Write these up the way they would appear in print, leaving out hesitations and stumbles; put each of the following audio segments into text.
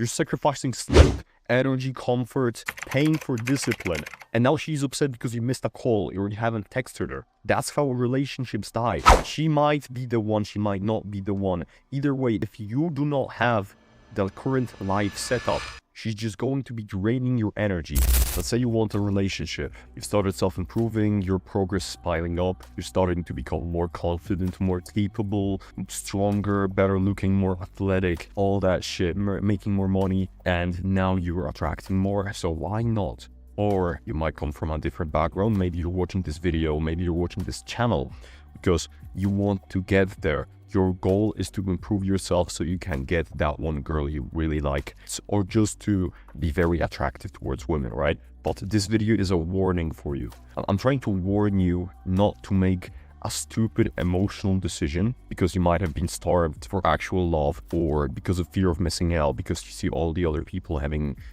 You're sacrificing sleep, energy, comfort, paying for discipline. And now she's upset because you missed a call or you haven't texted her. That's how relationships die. She might be the one, she might not be the one. Either way, if you do not have the current life setup, she's just going to be draining your energy. Let's say you want a relationship. You've started self-improving, your progress is piling up, you're starting to become more confident, more capable, stronger, better looking, more athletic, all that shit, making more money, and now you're attracting more, so why not? Or you might come from a different background, maybe you're watching this video, maybe you're watching this channel because you want to get there. Your goal is to improve yourself so you can get that one girl you really like, or just to be very attractive towards women, right? But this video is a warning for you. I'm trying to warn you not to make a stupid emotional decision because you might have been starved for actual love, or because of fear of missing out, because you see all the other people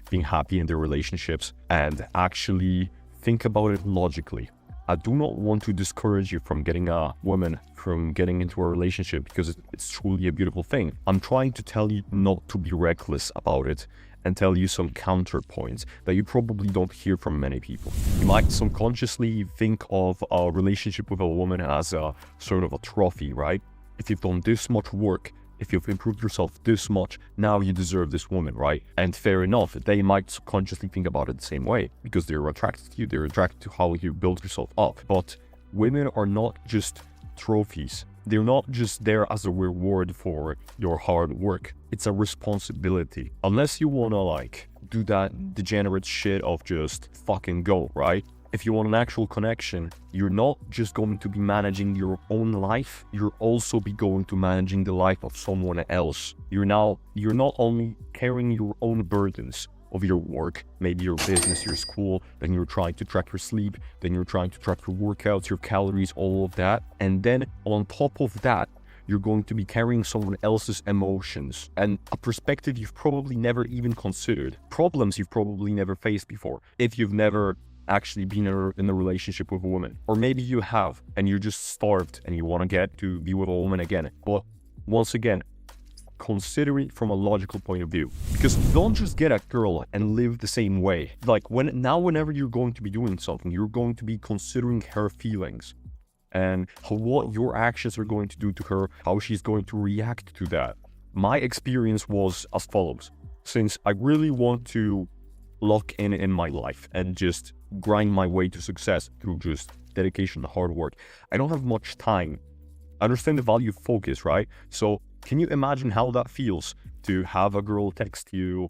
being happy in their relationships, and actually think about it logically. I do not want to discourage you from getting a woman, from getting into a relationship, because it's truly a beautiful thing. I'm trying to tell you not to be reckless about it and tell you some counterpoints that you probably don't hear from many people. You might subconsciously think of a relationship with a woman as a sort of a trophy, right? If you've done this much work, if you've improved yourself this much, now you deserve this woman, right? And fair enough, they might subconsciously think about it the same way because they're attracted to you, they're attracted to how you build yourself up. But women are not just trophies. They're not just there as a reward for your hard work. It's a responsibility. Unless you wanna like do that degenerate shit of just fucking go, right? If you want an actual connection, you're not just going to be managing your own life, you're also be going to managing the life of someone else. You're not only carrying your own burdens of your work, maybe your business, your school, then you're trying to track your sleep, then you're trying to track your workouts, your calories, all of that. And then on top of that, you're going to be carrying someone else's emotions and a perspective you've probably never even considered, problems you've probably never faced before, if you've never actually been in a relationship with a woman. Or maybe you have and you're just starved and you want to get to be with a woman again. But once again, consider it from a logical point of view, because don't just get a girl and live the same way. Like whenever you're going to be doing something, you're going to be considering her feelings and what your actions are going to do to her, how she's going to react to that. My experience was as follows. Since I really want to lock in my life and just grind my way to success through just dedication and hard work, I don't have much time. I understand the value of focus, right? So can you imagine how that feels to have a girl text you,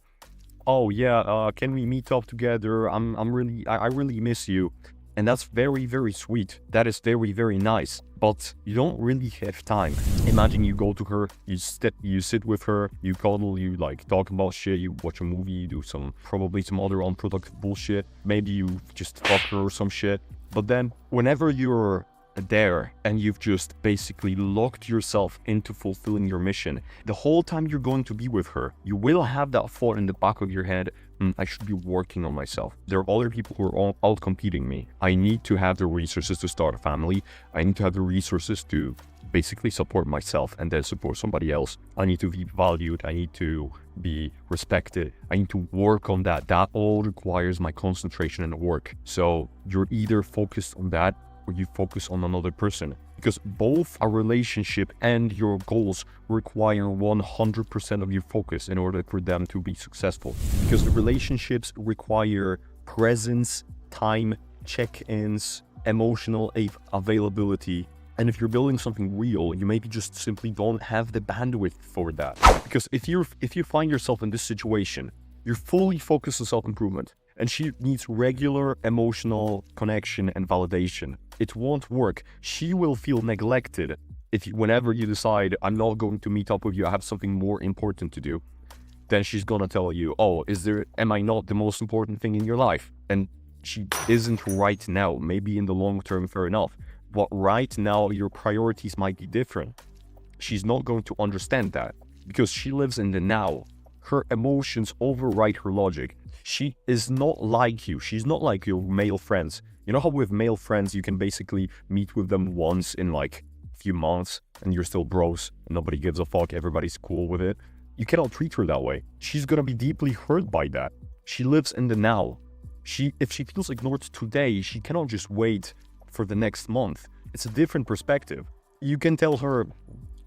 oh yeah, can we meet up together? I really miss you. And that's very, very sweet. That is very, very nice. But you don't really have time. Imagine you go to her, you sit with her, you cuddle, you like talk about shit, you watch a movie, you do probably some other unproductive bullshit. Maybe you just fuck her or some shit. But then whenever you're there and you've just basically locked yourself into fulfilling your mission, the whole time you're going to be with her, you will have that thought in the back of your head, I should be working on myself. There are other people who are all out-competing me. I need to have the resources to start a family. I need to have the resources to basically support myself and then support somebody else. I need to be valued. I need to be respected. I need to work on that. That all requires my concentration and work. So you're either focused on that or you focus on another person, because both a relationship and your goals require 100% of your focus in order for them to be successful. Because the relationships require presence, time, check-ins, emotional availability. And if you're building something real, you maybe just simply don't have the bandwidth for that. Because if you find yourself in this situation, you're fully focused on self-improvement, and she needs regular emotional connection and validation, it won't work. She will feel neglected whenever you decide, I'm not going to meet up with you, I have something more important to do. Then she's gonna tell you, oh, am I not the most important thing in your life? And she isn't right now. Maybe in the long term, fair enough. But right now, your priorities might be different. She's not going to understand that because she lives in the now. Her emotions override her logic. She is not like you. She's not like your male friends. You know how with male friends, you can basically meet with them once in like a few months and you're still bros and nobody gives a fuck. Everybody's cool with it. You cannot treat her that way. She's gonna be deeply hurt by that. She lives in the now. If she feels ignored today, she cannot just wait for the next month. It's a different perspective. You can tell her,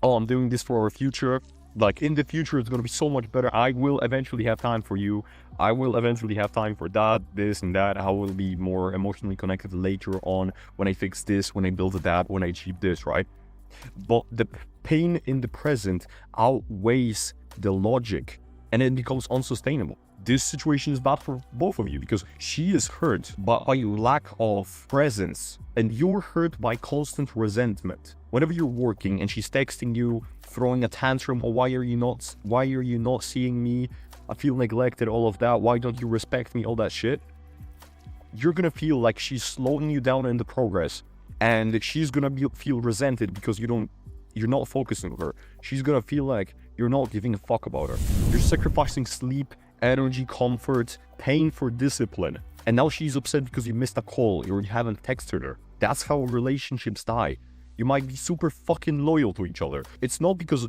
oh, I'm doing this for our future. Like, in the future, it's going to be so much better. I will eventually have time for you. I will eventually have time for that, this and that. I will be more emotionally connected later on when I fix this, when I build that, when I achieve this, right? But the pain in the present outweighs the logic, and it becomes unsustainable. This situation is bad for both of you because she is hurt by your lack of presence and you're hurt by constant resentment. Whenever you're working and she's texting you, throwing a tantrum, or why are you not seeing me? I feel neglected, all of that. Why don't you respect me? All that shit. You're gonna feel like she's slowing you down in the progress, and she's gonna feel resented because you're not focusing on her. She's gonna feel like you're not giving a fuck about her. You're sacrificing sleep, energy, comfort, paying for discipline, and now she's upset because you missed a call or you haven't texted her. That's how relationships die. You might be super fucking loyal to each other. It's not because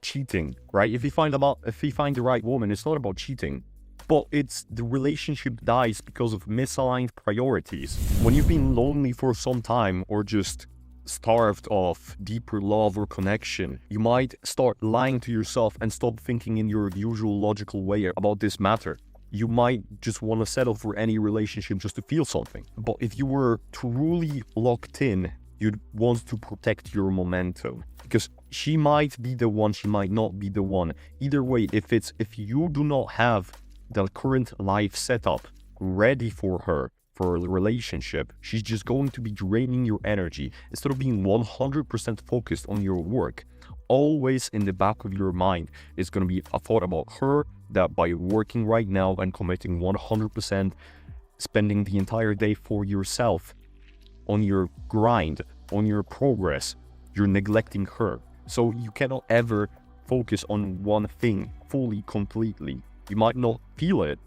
cheating, right? If you find the right woman, it's not about cheating. But it's the relationship dies because of misaligned priorities. When you've been lonely for some time or just starved of deeper love or connection, you might start lying to yourself and stop thinking in your usual logical way about this matter. You might just want to settle for any relationship just to feel something. But if you were truly locked in, you'd want to protect your momentum, because she might be the one, she might not be the one. Either way, if you do not have the current life setup ready for her, for a relationship, she's just going to be draining your energy. Instead of being 100% focused on your work, always in the back of your mind is going to be a thought about her, that by working right now and committing 100%, spending the entire day for yourself, on your grind, on your progress, you're neglecting her. So you cannot ever focus on one thing fully, completely. You might not feel it,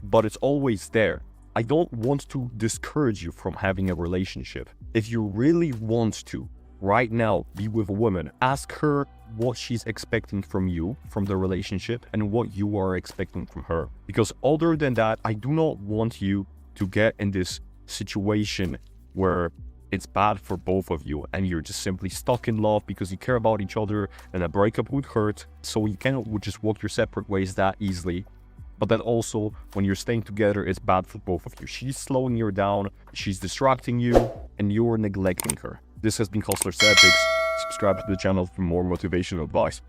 but it's always there. I don't want to discourage you from having a relationship. If you really want to, right now, be with a woman, ask her what she's expecting from you, from the relationship, and what you are expecting from her. Because other than that, I do not want you to get in this situation where it's bad for both of you and you're just simply stuck in love because you care about each other, and a breakup would hurt, so you cannot just walk your separate ways that easily. But then also, when you're staying together, it's bad for both of you. She's slowing you down, she's distracting you, and you're neglecting her. This has been Counselor Ethics. Subscribe to the channel for more motivational advice.